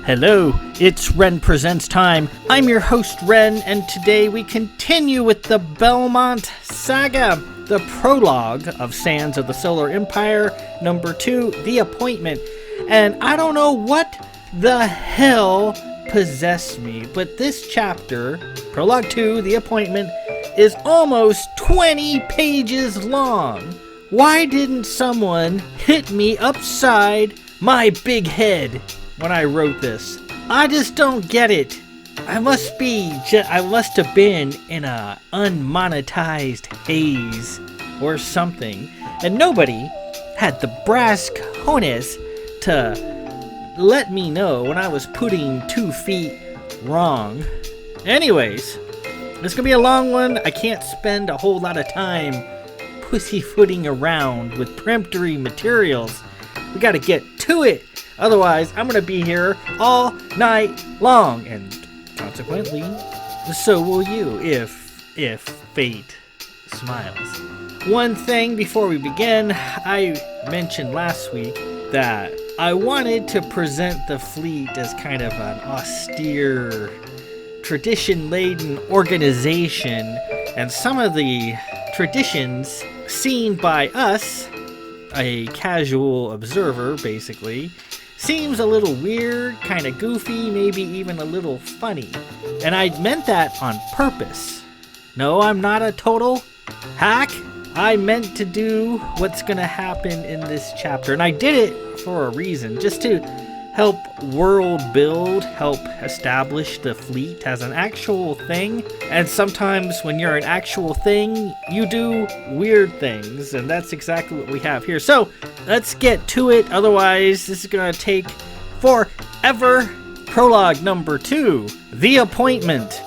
Hello, it's Ren Presents time. I'm your host, Ren, and today we continue with the Belmont Saga, the Prologue of Sands of the Solar Empire, number 2, The Appointment. And I don't know what the hell possessed me, but this chapter, Prologue 2, The Appointment, is almost 20 pages long. Why didn't someone hit me upside my big head when I wrote this? I just don't get it. I must have been in a unmonetized haze or something, and nobody had the brass cojones to let me know when I was putting 2 feet wrong. Anyways, it's gonna be a long one. I can't spend a whole lot of time pussyfooting around with peremptory materials. We gotta get to it. Otherwise, I'm gonna be here all night long, and consequently, so will you if fate smiles. One thing before we begin, I mentioned last week that I wanted to present the fleet as kind of an austere, tradition-laden organization, and some of the traditions seen by us, a casual observer basically, seems a little weird, kind of goofy, maybe even a little funny. And I meant that on purpose. No, I'm not a total hack. I meant to do what's gonna happen in this chapter, and I did it for a reason, just to help world build, help establish the fleet as an actual thing. And sometimes when you're an actual thing, you do weird things, and that's exactly what we have here. So let's get to it, otherwise this is gonna take forever. Prologue number 2, The Appointment.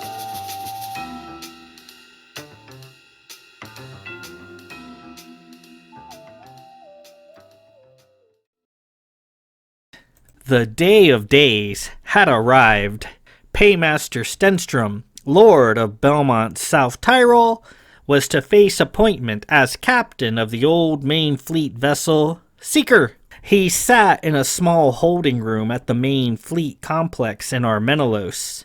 The day of days had arrived. Paymaster Stenstrom, Lord of Belmont-South Tyrol, was to face appointment as captain of the old main fleet vessel, Seeker. He sat in a small holding room at the main fleet complex in Armenelos.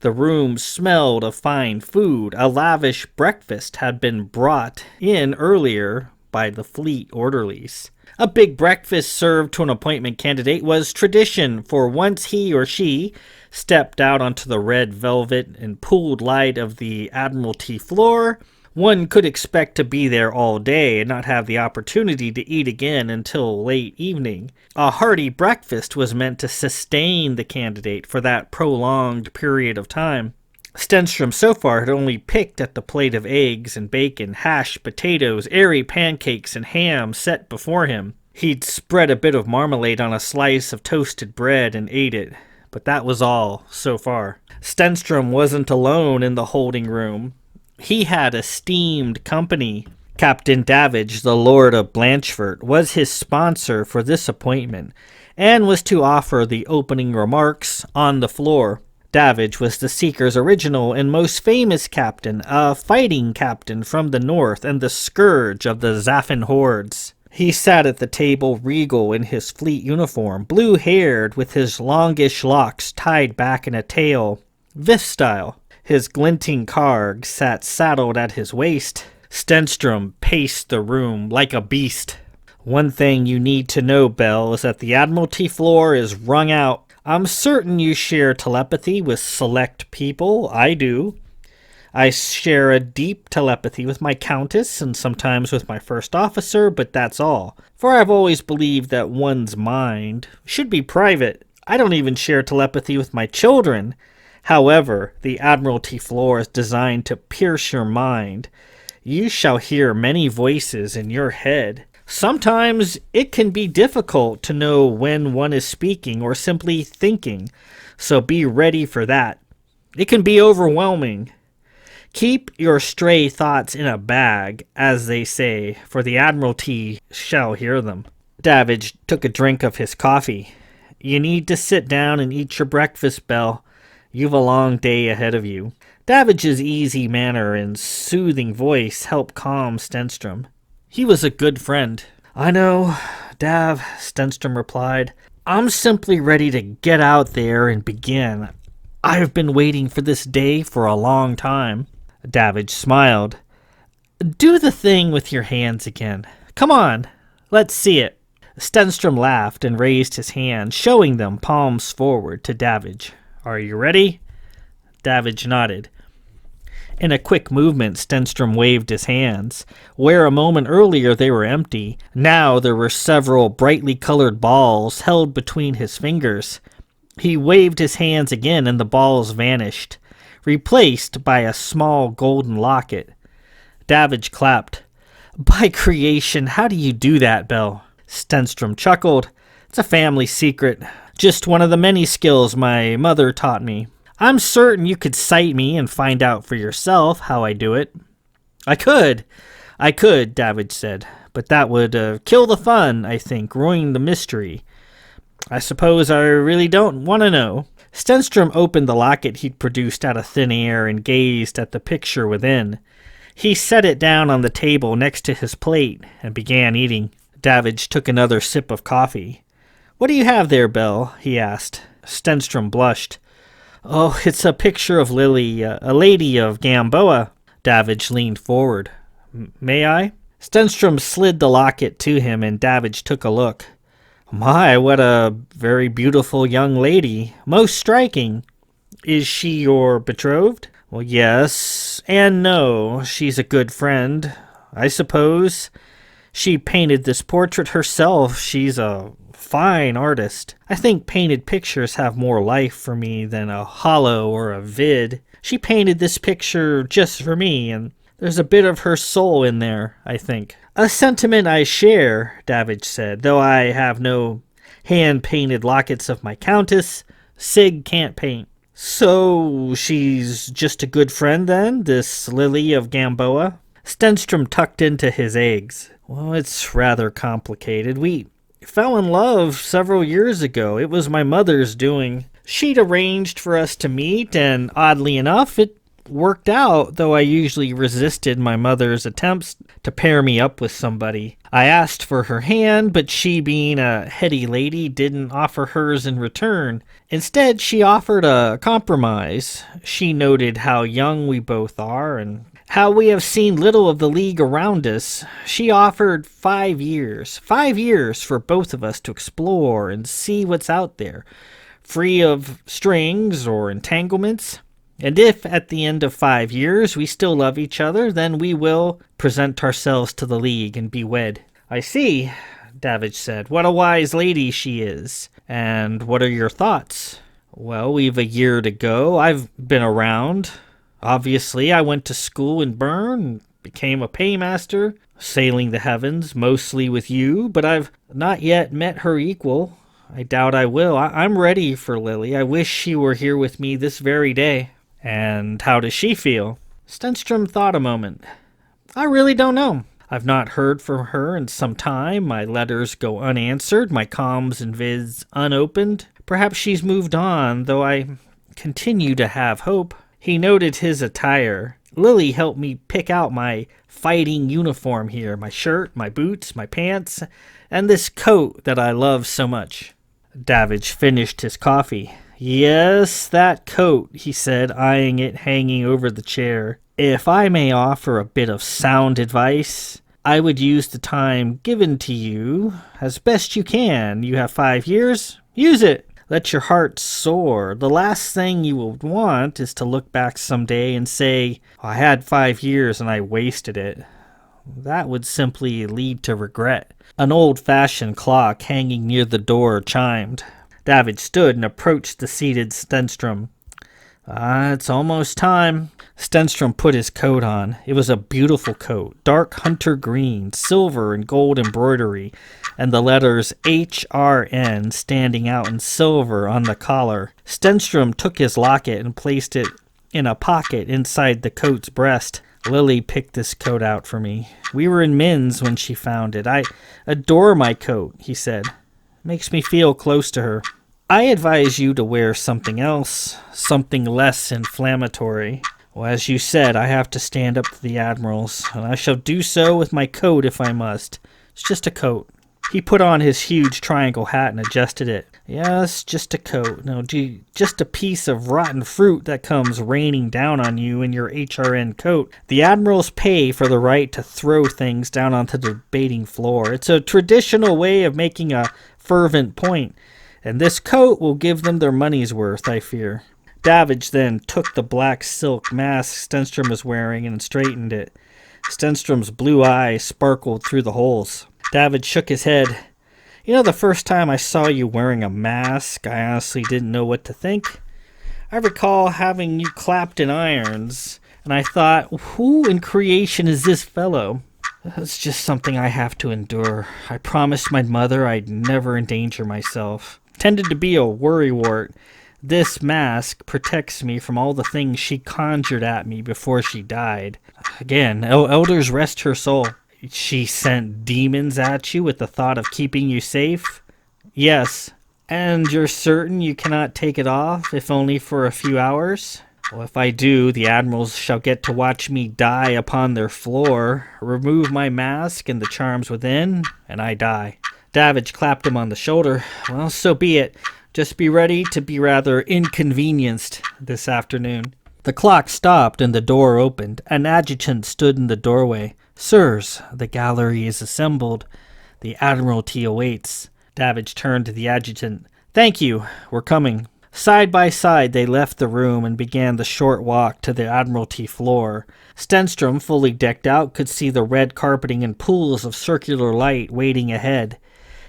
The room smelled of fine food. A lavish breakfast had been brought in earlier by the fleet orderlies. A big breakfast served to an appointment candidate was tradition, for once he or she stepped out onto the red velvet and pooled light of the Admiralty floor, one could expect to be there all day and not have the opportunity to eat again until late evening. A hearty breakfast was meant to sustain the candidate for that prolonged period of time. Stenstrom so far had only picked at the plate of eggs and bacon, hashed potatoes, airy pancakes, and ham set before him. He'd spread a bit of marmalade on a slice of toasted bread and ate it, but that was all so far. Stenstrom wasn't alone in the holding room. He had esteemed company. Captain Davidge, the Lord of Blanchfort, was his sponsor for this appointment, and was to offer the opening remarks on the floor. Davidge was the Seeker's original and most famous captain, a fighting captain from the north and the scourge of the Zaffin hordes. He sat at the table regal in his fleet uniform, blue-haired with his longish locks tied back in a tail, Vith style. His glinting carg sat saddled at his waist. Stenstrom paced the room like a beast. One thing you need to know, Bell, is that the Admiralty floor is wrung out. I'm certain you share telepathy with select people. I do. I share a deep telepathy with my countess and sometimes with my first officer, but that's all. For I've always believed that one's mind should be private. I don't even share telepathy with my children. However, the Admiralty floor is designed to pierce your mind. You shall hear many voices in your head. Sometimes it can be difficult to know when one is speaking or simply thinking, so be ready for that. It can be overwhelming. Keep your stray thoughts in a bag, as they say, for the Admiralty shall hear them. Davidge took a drink of his coffee. You need to sit down and eat your breakfast, Bell. You've a long day ahead of you. Davidge's easy manner and soothing voice helped calm Stenstrom. He was a good friend. I know, Dav, Stenstrom replied. I'm simply ready to get out there and begin. I've been waiting for this day for a long time. Davidge smiled. Do the thing with your hands again. Come on, let's see it. Stenstrom laughed and raised his hand, showing them palms forward to Davidge. Are you ready? Davidge nodded. In a quick movement, Stenstrom waved his hands. Where a moment earlier they were empty, now there were several brightly colored balls held between his fingers. He waved his hands again and the balls vanished, replaced by a small golden locket. Davidge clapped. By creation, how do you do that, Belle? Stenstrom chuckled. It's a family secret. Just one of the many skills my mother taught me. I'm certain you could cite me and find out for yourself how I do it. I could, Davidge said. But that would kill the fun, I think, ruin the mystery. I suppose I really don't want to know. Stenstrom opened the locket he'd produced out of thin air and gazed at the picture within. He set it down on the table next to his plate and began eating. Davidge took another sip of coffee. What do you have there, Belle? He asked. Stenstrom blushed. Oh, it's a picture of Lily, a lady of Gamboa. Davidge leaned forward. May I? Stenstrom slid the locket to him and Davidge took a look. My, what a very beautiful young lady. Most striking. Is she your betrothed? Well, yes and no. She's a good friend, I suppose. She painted this portrait herself. She's a fine artist. I think painted pictures have more life for me than a hollow or a vid. She painted this picture just for me, and there's a bit of her soul in there, I think. A sentiment I share, Davidge said, though I have no hand-painted lockets of my countess. Sig can't paint. So she's just a good friend then, this Lily of Gamboa? Stenstrom tucked into his eggs. Well, it's rather complicated. We fell in love several years ago. It was my mother's doing. She'd arranged for us to meet, and oddly enough, it worked out, though I usually resisted my mother's attempts to pair me up with somebody. I asked for her hand, but she, being a heady lady, didn't offer hers in return. Instead, she offered a compromise. She noted how young we both are and how we have seen little of the league around us. She offered 5 years. 5 years for both of us to explore and see what's out there, free of strings or entanglements. And if, at the end of 5 years, we still love each other, then we will present ourselves to the League and be wed. I see, Davidge said. What a wise lady she is. And what are your thoughts? Well, we've a year to go. I've been around. Obviously, I went to school in Bern, became a paymaster, sailing the heavens, mostly with you, but I've not yet met her equal. I doubt I will. I'm ready for Lily. I wish she were here with me this very day. And how does she feel? Stenstrom thought a moment. I really don't know. I've not heard from her in some time. My letters go unanswered, my comms and vids unopened. Perhaps she's moved on, though I continue to have hope. He noted his attire. Lily helped me pick out my fighting uniform here, my shirt, my boots, my pants, and this coat that I love so much. Davidge finished his coffee. Yes, that coat, he said, eyeing it hanging over the chair. If I may offer a bit of sound advice, I would use the time given to you as best you can. You have 5 years. Use it. Let your heart soar. The last thing you would want is to look back someday and say, I had 5 years and I wasted it. That would simply lead to regret. An old-fashioned clock hanging near the door chimed. Davidge stood and approached the seated Stenstrom. It's almost time. Stenstrom put his coat on. It was a beautiful coat, dark hunter green, silver and gold embroidery, and the letters HRN standing out in silver on the collar. Stenstrom took his locket and placed it in a pocket inside the coat's breast. Lily picked this coat out for me. We were in Min's when she found it. I adore my coat, he said. Makes me feel close to her. I advise you to wear something else, something less inflammatory. Well, as you said, I have to stand up to the admirals, and I shall do so with my coat if I must. It's just a coat. He put on his huge triangle hat and adjusted it. Yes, just a coat. No, just a piece of rotten fruit that comes raining down on you in your HRN coat. The admirals pay for the right to throw things down onto the debating floor. It's a traditional way of making a fervent point, and this coat will give them their money's worth, I fear. Davidge then took the black silk mask Stenstrom was wearing and straightened it. Stenstrom's blue eyes sparkled through the holes. Davidge shook his head. You know, the first time I saw you wearing a mask, I honestly didn't know what to think. I recall having you clapped in irons, and I thought, who in creation is this fellow? It's just something I have to endure. I promised my mother I'd never endanger myself. Tended to be a worrywart. This mask protects me from all the things she conjured at me before she died. Again, elders rest her soul. She sent demons at you with the thought of keeping you safe? Yes. And you're certain you cannot take it off, if only for a few hours? Well, if I do, the admirals shall get to watch me die upon their floor, remove my mask and the charms within, and I die. Davidge clapped him on the shoulder. Well, so be it. Just be ready to be rather inconvenienced this afternoon. The clock stopped and the door opened. An adjutant stood in the doorway. Sirs, the gallery is assembled. The Admiralty awaits. Davidge turned to the adjutant. Thank you. We're coming. Side by side they left the room and began the short walk to the Admiralty floor. Stenstrom, fully decked out, could see the red carpeting and pools of circular light waiting ahead.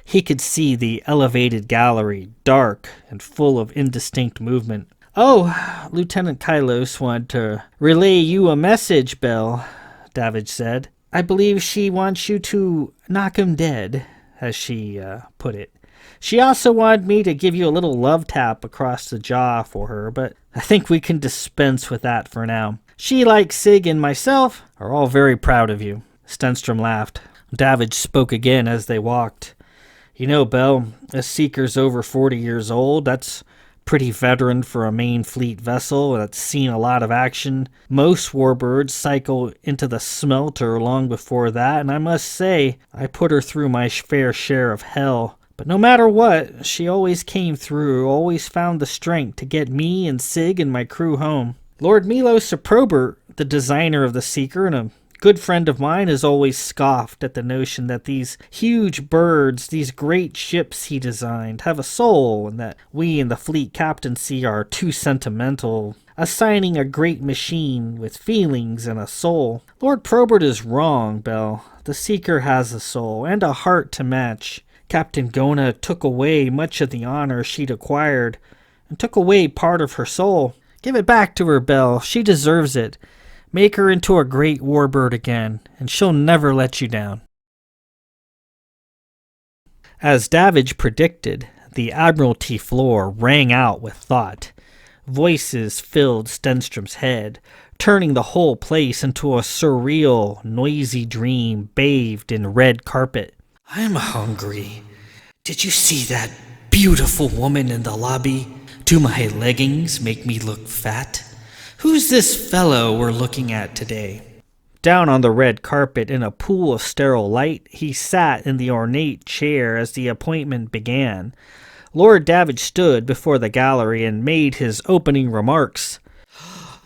He could see the elevated gallery, dark and full of indistinct movement. Oh, Lieutenant Kylos wanted to relay you a message, Bell, Davidge said. I believe she wants you to knock him dead, as she put it. She also wanted me to give you a little love tap across the jaw for her, but I think we can dispense with that for now. She, like Sig and myself, are all very proud of you. Stenstrom laughed. Davidge spoke again as they walked. You know, Bell, a Seeker's over 40 years old. That's pretty veteran for a main fleet vessel that's seen a lot of action. Most warbirds cycle into the smelter long before that, and I must say, I put her through my fair share of hell. But no matter what, she always came through, always found the strength to get me and Sig and my crew home. Lord Milos Probert, the designer of the Seeker and a good friend of mine, has always scoffed at the notion that these huge birds, these great ships he designed, have a soul, and that we in the fleet captaincy are too sentimental, assigning a great machine with feelings and a soul. Lord Probert is wrong, Bell. The Seeker has a soul, and a heart to match. Captain Gona took away much of the honor she'd acquired, and took away part of her soul. Give it back to her, Bell. She deserves it. Make her into a great warbird again, and she'll never let you down. As Davidge predicted, the Admiralty floor rang out with thought. Voices filled Stenstrom's head, turning the whole place into a surreal, noisy dream bathed in red carpet. I'm hungry. Did you see that beautiful woman in the lobby? Do my leggings make me look fat? Who's this fellow we're looking at today? Down on the red carpet in a pool of sterile light, he sat in the ornate chair as the appointment began. Lord Davidge stood before the gallery and made his opening remarks.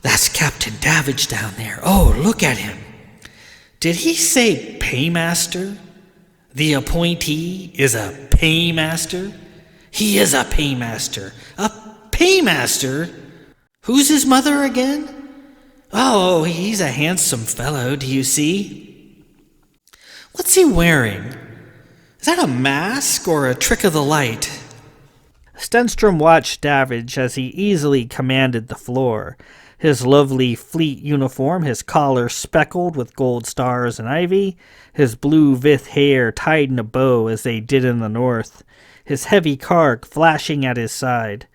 That's Captain Davidge down there. Oh, look at him. Did he say paymaster? The appointee is a paymaster? He is a paymaster. A paymaster? Who's his mother again? Oh, he's a handsome fellow, do you see? What's he wearing? Is that a mask or a trick of the light? Stenstrom watched Davidge as he easily commanded the floor. His lovely fleet uniform, his collar speckled with gold stars and ivy, his blue Vith hair tied in a bow as they did in the north, his heavy cark flashing at his side.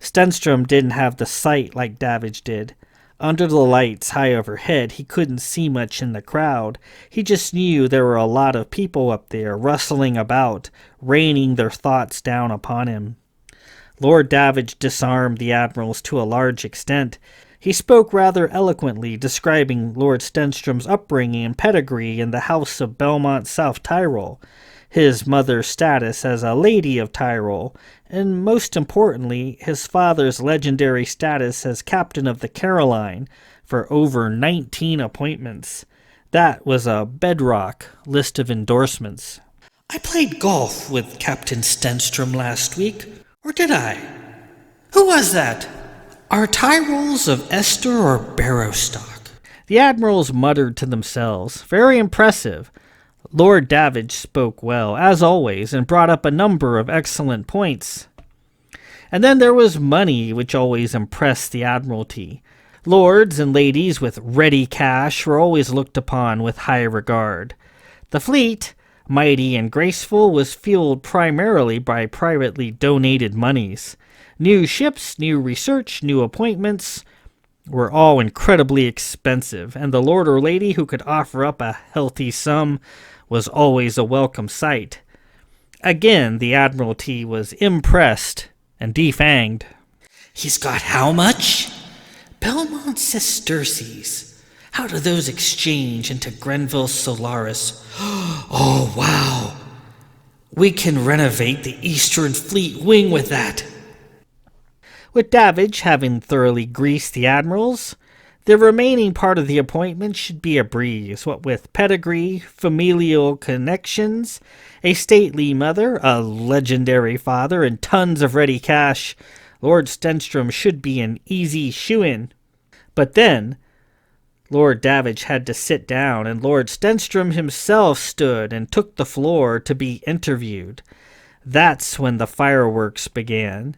Stenstrom didn't have the sight like Davidge did. Under the lights high overhead, he couldn't see much in the crowd. He just knew there were a lot of people up there, rustling about, raining their thoughts down upon him. Lord Davidge disarmed the admirals to a large extent. He spoke rather eloquently, describing Lord Stenstrom's upbringing and pedigree in the house of Belmont-South Tyrol. his mother's status as a Lady of Tyrol, and most importantly, his father's legendary status as Captain of the Caroline for over 19 appointments. That was a bedrock list of endorsements. I played golf with Captain Stenstrom last week, or did I? Who was that? Are Tyrols of Esther or Barrowstock? The admirals muttered to themselves. Very impressive. Lord Davidge spoke well, as always, and brought up a number of excellent points. And then there was money, which always impressed the Admiralty. Lords and ladies with ready cash were always looked upon with high regard. The fleet, mighty and graceful, was fueled primarily by privately donated monies. New ships, new research, new appointments were all incredibly expensive, and the lord or lady who could offer up a healthy sum was always a welcome sight. Again, the Admiralty was impressed and defanged. He's got how much? Belmont sesterces. How do those exchange into Grenville Solaris? Oh, wow. We can renovate the Eastern Fleet Wing with that. With Davidge having thoroughly greased the admirals, the remaining part of the appointment should be a breeze, what with pedigree, familial connections, a stately mother, a legendary father, and tons of ready cash. Lord Stenstrom should be an easy shoo-in. But then, Lord Davidge had to sit down, and Lord Stenstrom himself stood and took the floor to be interviewed. That's when the fireworks began.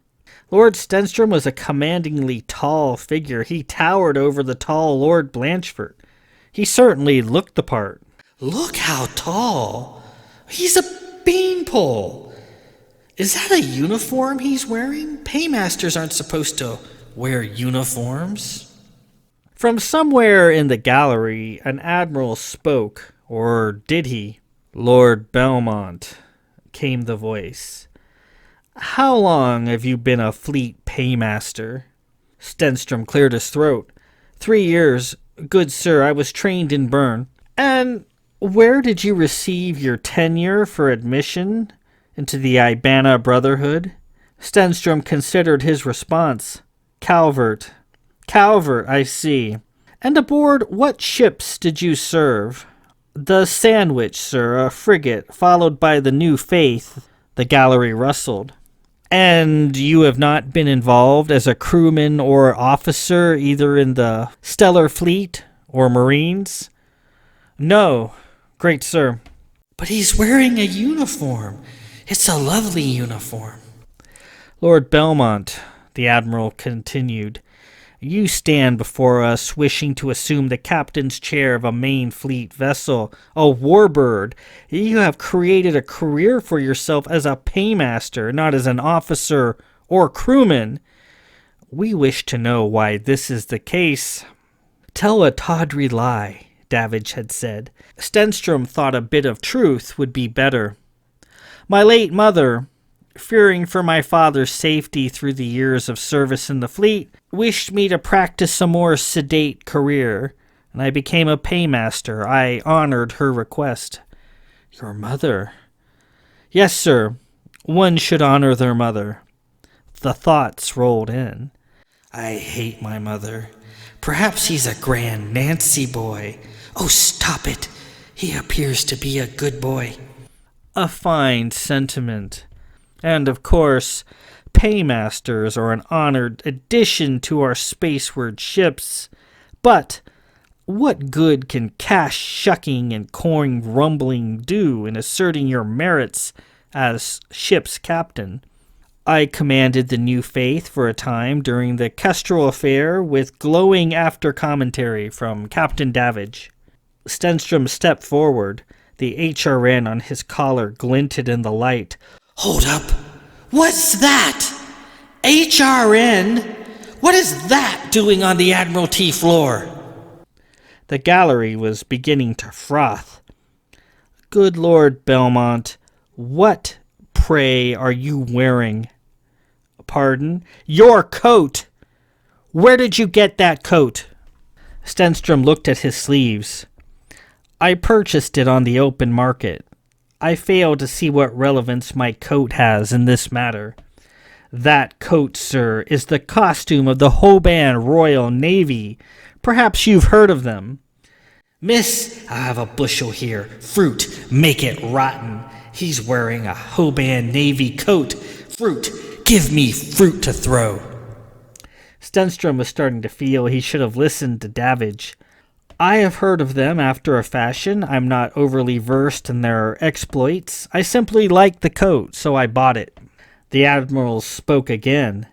Lord Stenstrom was a commandingly tall figure. He towered over the tall Lord Blanchford. He certainly looked the part. Look how tall! He's a beanpole! Is that a uniform he's wearing? Paymasters aren't supposed to wear uniforms. From somewhere in the gallery, an admiral spoke, or did he? Lord Belmont, came the voice. How long have you been a fleet paymaster? Stenstrom cleared his throat. 3 years, good sir. I was trained in Bern. And where did you receive your tenure for admission into the Ibana Brotherhood? Stenstrom considered his response. Calvert. Calvert, I see. And aboard what ships did you serve? The Sandwich, sir, a frigate, followed by the New Faith. The gallery rustled. And you have not been involved as a crewman or officer either in the Stellar Fleet or Marines? No, great sir. But he's wearing a uniform. It's a lovely uniform. Lord Belmont, the Admiral continued, you stand before us wishing to assume the captain's chair of a main fleet vessel, a warbird. You have created a career for yourself as a paymaster, not as an officer or crewman. We wish to know why this is the case. Tell a tawdry lie, Davidge had said. Stenstrom thought a bit of truth would be better. My late mother, fearing for my father's safety through the years of service in the fleet, wished me to practice a more sedate career, and I became a paymaster. I honored her request. Your mother? Yes, sir. One should honor their mother. The thoughts rolled in. I hate my mother. Perhaps he's a grand Nancy boy. Oh, stop it. He appears to be a good boy. A fine sentiment. And, of course, paymasters are an honored addition to our spaceward ships. But what good can cash shucking and coin rumbling do in asserting your merits as ship's captain? I commanded the New Faith for a time during the Kestrel affair with glowing after-commentary from Captain Davidge. Stenstrom stepped forward. The HRN on his collar glinted in the light. Hold up! What's that? HRN? What is that doing on the Admiralty floor? The gallery was beginning to froth. Good Lord Belmont, what, pray, are you wearing? Pardon? Your coat! Where did you get that coat? Stenstrom looked at his sleeves. I purchased it on the open market. I fail to see what relevance my coat has in this matter. That coat, sir, is the costume of the Hoban Royal Navy. Perhaps you've heard of them. Miss, I have a bushel here. Fruit, make it rotten. He's wearing a Hoban Navy coat. Fruit, give me fruit to throw. Stenstrom was starting to feel he should have listened to Davidge. I have heard of them after a fashion. I'm not overly versed in their exploits. I simply liked the coat, so I bought it. The Admiral spoke again.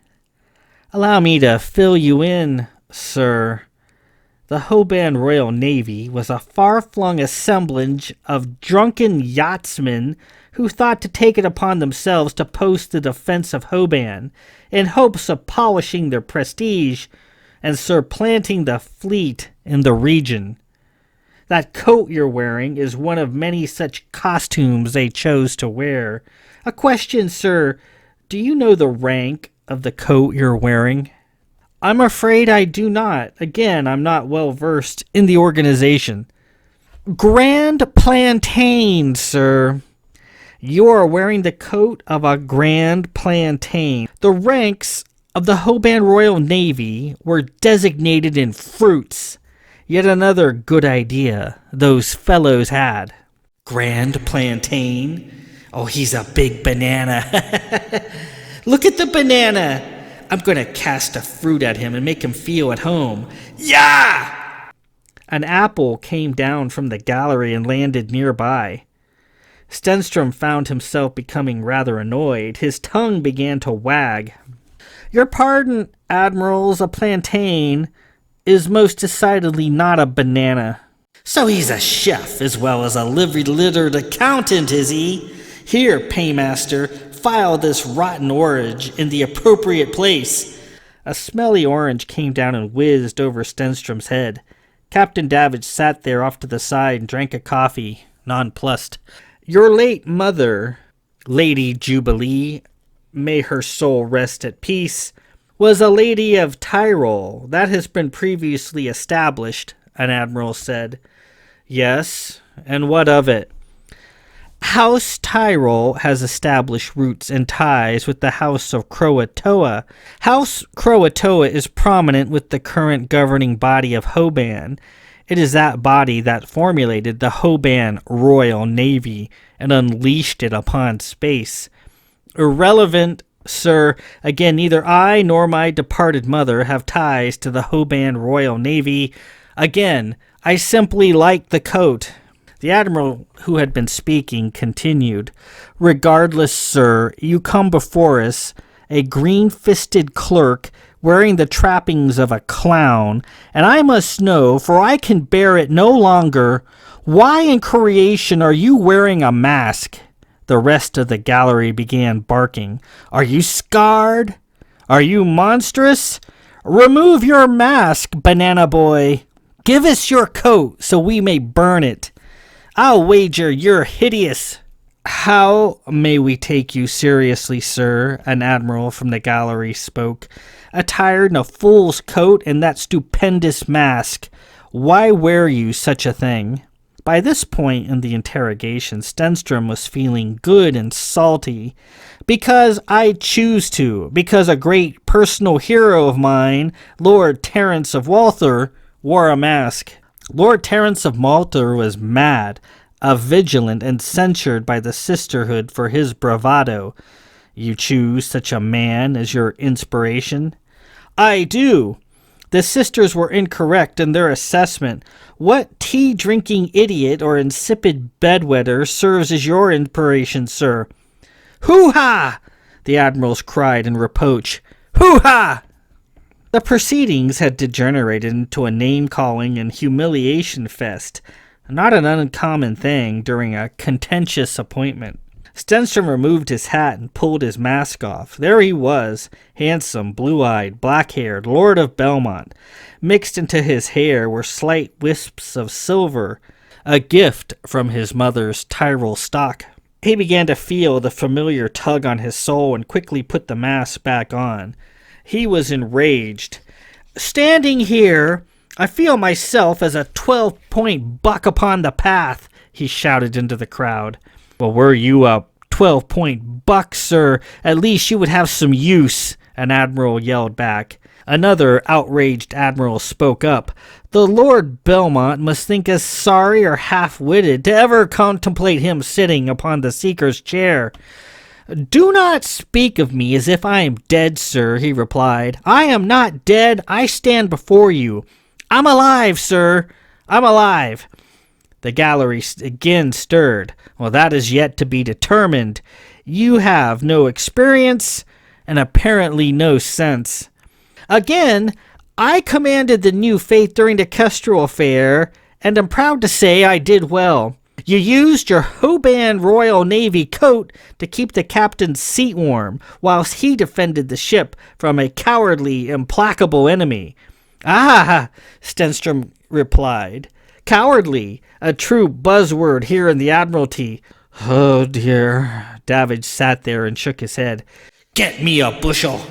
Allow me to fill you in, sir. The Hoban Royal Navy was a far-flung assemblage of drunken yachtsmen who thought to take it upon themselves to post the defense of Hoban in hopes of polishing their prestige and supplanting the fleet in the region. That coat you're wearing is one of many such costumes they chose to wear. A question, sir. Do you know the rank of the coat you're wearing? I'm afraid I do not. Again, I'm not well versed in the organization. Grand Plantain, sir. You are wearing the coat of a Grand Plantain. The ranks of the Hoban Royal Navy were designated in fruits. Yet another good idea those fellows had. Grand Plantain? Oh, he's a big banana. Look at the banana. I'm going to cast a fruit at him and make him feel at home. Yeah! An apple came down from the gallery and landed nearby. Stenstrom found himself becoming rather annoyed. His tongue began to wag. Your pardon, Admirals, a plantain is most decidedly not a banana. So he's a chef as well as a livery-littered accountant, is he? Here, paymaster, file this rotten orange in the appropriate place. A smelly orange came down and whizzed over Stenstrom's head. Captain Davidge sat there off to the side and drank a coffee, nonplussed. Your late mother, Lady Jubilee, may her soul rest at peace, was a lady of Tyrol. That has been previously established, an admiral said. Yes, and what of it? House Tyrol has established roots and ties with the House of Croatoa. House Croatoa is prominent with the current governing body of Hoban. It is that body that formulated the Hoban Royal Navy and unleashed it upon space. Irrelevant, sir. Again, neither I nor my departed mother have ties to the Hoban Royal Navy. Again, I simply like the coat. The admiral who had been speaking continued. Regardless, sir, you come before us, a green-fisted clerk wearing the trappings of a clown, and I must know, for I can bear it no longer, why in creation are you wearing a mask? The rest of the gallery began barking. Are you scarred? Are you monstrous? Remove your mask, banana boy. Give us your coat so we may burn it. I'll wager you're hideous. How may we take you seriously, sir? An admiral from the gallery spoke. Attired in a fool's coat and that stupendous mask. Why wear you such a thing? By this point in the interrogation, Stenstrom was feeling good and salty. Because I choose to. Because a great personal hero of mine, Lord Terence of Walther, wore a mask. Lord Terence of Malta was mad, vigilant, and censured by the sisterhood for his bravado. You choose such a man as your inspiration? I do. The sisters were incorrect in their assessment. What tea-drinking idiot or insipid bedwetter serves as your inspiration, sir? Hoo-ha! The admirals cried in reproach. Hoo-ha! The proceedings had degenerated into a name-calling and humiliation fest, not an uncommon thing during a contentious appointment. Stenstrom removed his hat and pulled his mask off. There he was, handsome, blue-eyed, black-haired, Lord of Belmont. Mixed into his hair were slight wisps of silver, a gift from his mother's Tyrol stock. He began to feel the familiar tug on his soul and quickly put the mask back on. He was enraged. Standing here, I feel myself as a 12-point buck upon the path, he shouted into the crowd. Well, were you a 12-point buck, sir, at least you would have some use, an admiral yelled back. Another outraged admiral spoke up. The Lord Belmont must think us sorry or half-witted to ever contemplate him sitting upon the Seeker's chair. Do not speak of me as if I am dead, sir, he replied. I am not dead. I stand before you. I'm alive, sir. I'm alive. The gallery again stirred. Well, that is yet to be determined. You have no experience and apparently no sense. Again, I commanded the new faith during the Kestrel affair, and am proud to say I did well. You used your Hoban Royal Navy coat to keep the captain's seat warm, whilst he defended the ship from a cowardly, implacable enemy. Ah, Stenstrom replied. Cowardly, a true buzzword here in the Admiralty. Oh dear. Davidge sat there and shook his head. Get me a bushel.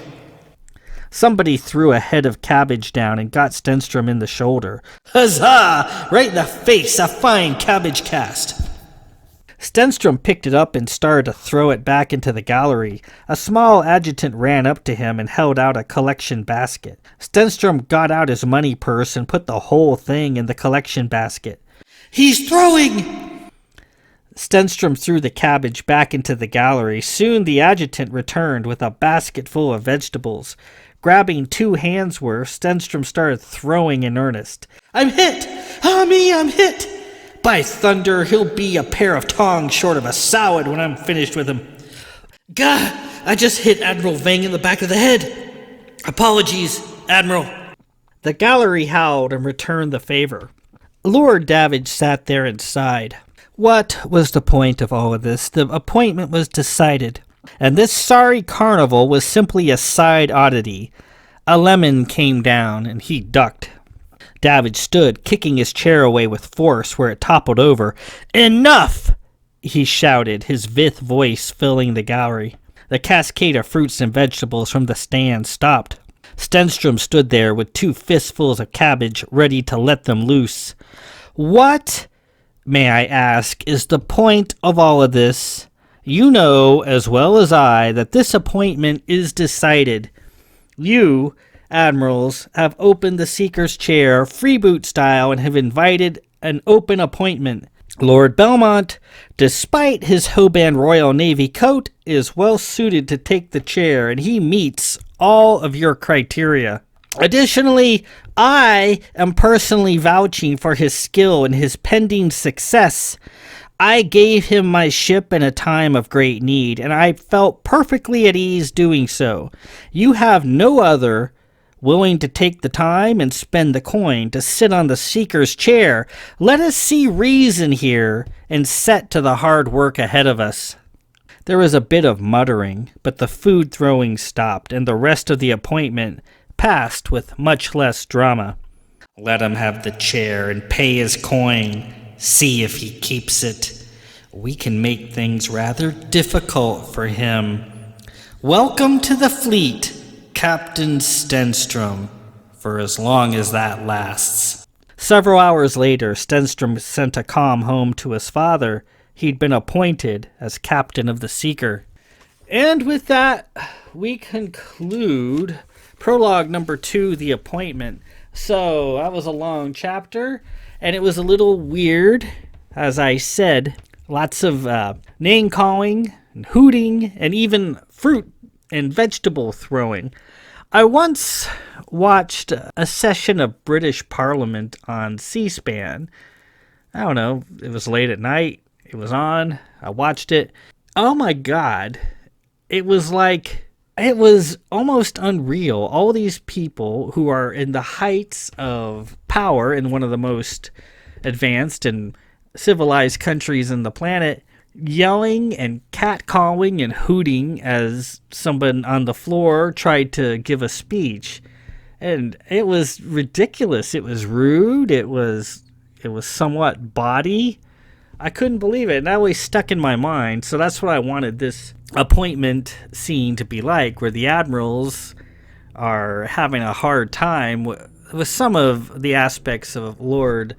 Somebody threw a head of cabbage down and got Stenstrom in the shoulder. Huzzah! Right in the face, a fine cabbage cast. Stenstrom picked it up and started to throw it back into the gallery. A small adjutant ran up to him and held out a collection basket. Stenstrom got out his money purse and put the whole thing in the collection basket. He's throwing! Stenstrom threw the cabbage back into the gallery. Soon the adjutant returned with a basket full of vegetables. Grabbing 2 hands worth, Stenstrom started throwing in earnest. I'm hit! Ah, me, I'm hit! By thunder, he'll be a pair of tongs short of a salad when I'm finished with him. Gah! I just hit Admiral Vang in the back of the head. Apologies, Admiral. The gallery howled and returned the favor. Lord Davidge sat there and sighed. What was the point of all of this? The appointment was decided. And this sorry carnival was simply a side oddity. A lemon came down, and he ducked. Davidge stood, kicking his chair away with force where it toppled over. Enough! He shouted, his vith voice filling the gallery. The cascade of fruits and vegetables from the stand stopped. Stenstrom stood there with 2 fistfuls of cabbage, ready to let them loose. What, may I ask, is the point of all of this? You know as well as I that this appointment is decided. You, admirals, have opened the Seeker's chair freeboot style and have invited an open appointment. Lord Belmont, despite his Hoban Royal Navy coat, is well suited to take the chair, and he meets all of your criteria. Additionally, I am personally vouching for his skill and his pending success. I gave him my ship in a time of great need, and I felt perfectly at ease doing so. You have no other willing to take the time and spend the coin to sit on the Seeker's chair. Let us see reason here and set to the hard work ahead of us. There was a bit of muttering, but the food throwing stopped, and the rest of the appointment passed with much less drama. Let him have the chair and pay his coin. See if he keeps it. We can make things rather difficult for him. Welcome to the fleet, Captain Stenstrom, for as long as that lasts. Several hours later, Stenstrom sent a comm home to his father. He'd been appointed as captain of the Seeker. And with that, we conclude Prologue number 2, The Appointment. So, that was a long chapter, and it was a little weird, as I said. Lots of name-calling, and hooting, and even fruit and vegetable throwing. I once watched a session of British Parliament on C-SPAN. I don't know, it was late at night, it was on, I watched it. Oh my God, it was almost unreal. All these people who are in the heights of power in one of the most advanced and civilized countries in the planet, yelling and catcalling and hooting as someone on the floor tried to give a speech. And it was ridiculous. It was rude. It was somewhat bawdy. I couldn't believe it. And that always stuck in my mind. So that's what I wanted this appointment scene to be like, where the admirals are having a hard time with some of the aspects of Lord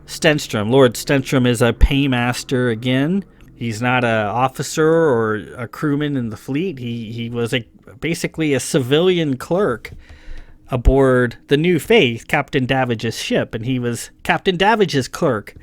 Stenstrom. Lord Stenstrom is a paymaster again. He's not an officer or a crewman in the fleet. He was basically a civilian clerk aboard the New Faith, Captain Davidge's ship, and he was Captain Davidge's clerk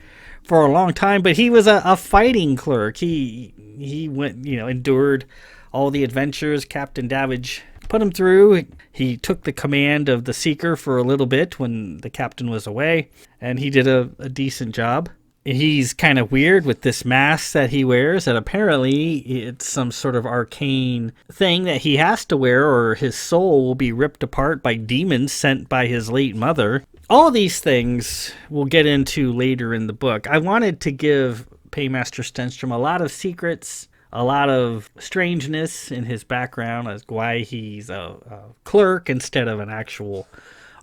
for a long time. But he was a fighting clerk. He went, endured all the adventures Captain Davidge put him through. He took the command of the Seeker for a little bit when the captain was away, and he did a decent job. He's kind of weird with this mask that he wears, and apparently it's some sort of arcane thing that he has to wear or his soul will be ripped apart by demons sent by his late mother. All these things we'll get into later in the book. I wanted to give Paymaster Stenstrom a lot of secrets, a lot of strangeness in his background as why he's a clerk instead of an actual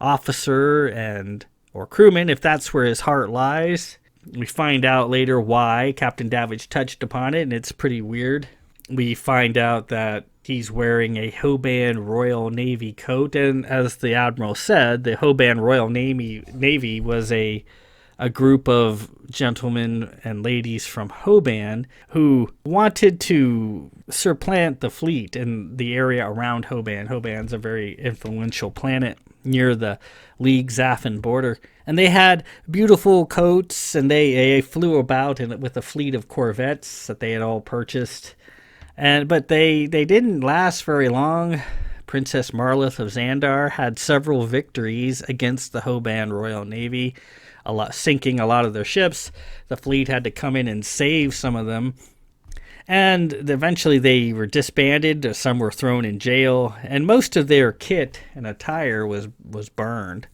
officer or crewman, if that's where his heart lies. We find out later why Captain Davidge touched upon it, and it's pretty weird. We find out that he's wearing a Hoban Royal Navy coat, and as the Admiral said, the Hoban Royal Navy was a group of gentlemen and ladies from Hoban who wanted to supplant the fleet in the area around Hoban. Hoban's a very influential planet near the League-Zaffin border. And they had beautiful coats, and they flew about with a fleet of corvettes that they had all purchased. But they didn't last very long. Princess Marlith of Xandar had several victories against the Hoban Royal Navy, sinking a lot of their ships. The fleet had to come in and save some of them. And eventually they were disbanded, some were thrown in jail, and most of their kit and attire was burned,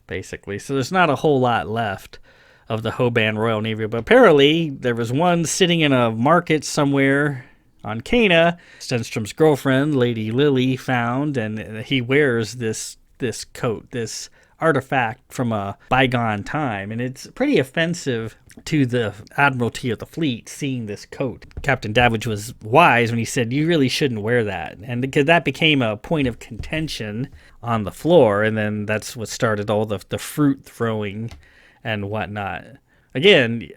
basically. So there's not a whole lot left of the Hoban Royal Navy. But apparently there was one sitting in a market somewhere on Cana. Stenstrom's girlfriend, Lady Lily, found, and he wears this coat, this artifact from a bygone time, and it's pretty offensive to the Admiralty of the fleet seeing this coat. Captain Davidge was wise when he said you really shouldn't wear that, and because that became a point of contention on the floor, and then that's what started all the fruit throwing and whatnot. Again,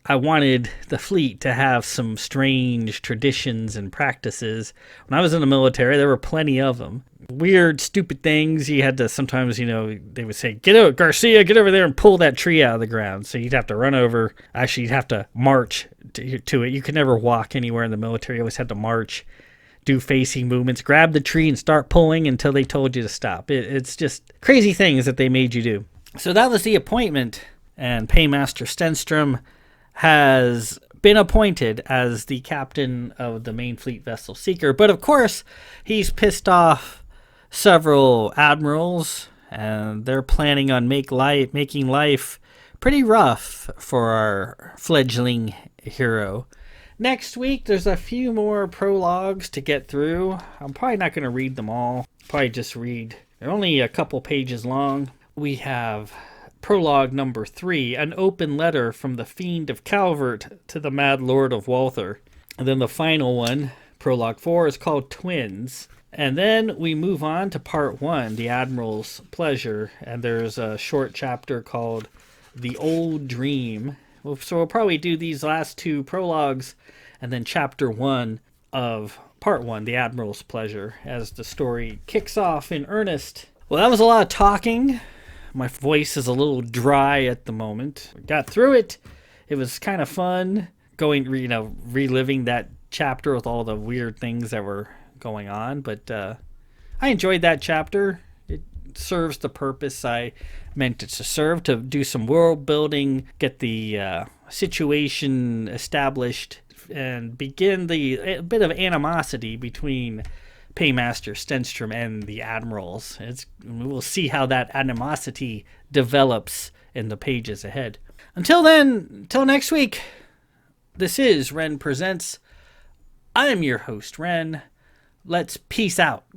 I wanted the fleet to have some strange traditions and practices. When I was in the military, there were plenty of them. Weird, stupid things. You had to sometimes, they would say, "Get out, Garcia, get over there and pull that tree out of the ground." So you'd have to run over. Actually, you'd have to march to it. You could never walk anywhere in the military. You always had to march, do facing movements, grab the tree and start pulling until they told you to stop. It's just crazy things that they made you do. So that was the appointment, and Paymaster Stenstrom has been appointed as the captain of the main fleet vessel Seeker. But of course, he's pissed off several admirals, and they're planning on making life pretty rough for our fledgling hero. Next week, there's a few more prologues to get through. I'm probably not going to read them all. Probably just read. They're only a couple pages long. We have Prologue number 3, an open letter from the Fiend of Calvert to the Mad Lord of Walther. And then the final one, Prologue 4, is called Twins. And then we move on to Part 1, The Admiral's Pleasure. And there's a short chapter called The Old Dream. So we'll probably do these last two prologues and then Chapter 1 of Part 1, The Admiral's Pleasure, as the story kicks off in earnest. Well, that was a lot of talking. My voice is a little dry at the moment. We got through it. It was kind of fun reliving that chapter with all the weird things that were going on. But I enjoyed that chapter. It serves the purpose I meant it to serve, to do some world building, get the situation established, and begin a bit of animosity between Paymaster Stenstrom and the admirals. We'll see how that animosity develops in the pages ahead. Until next week, this is Ren Presents. I'm your host, Ren. Let's peace out.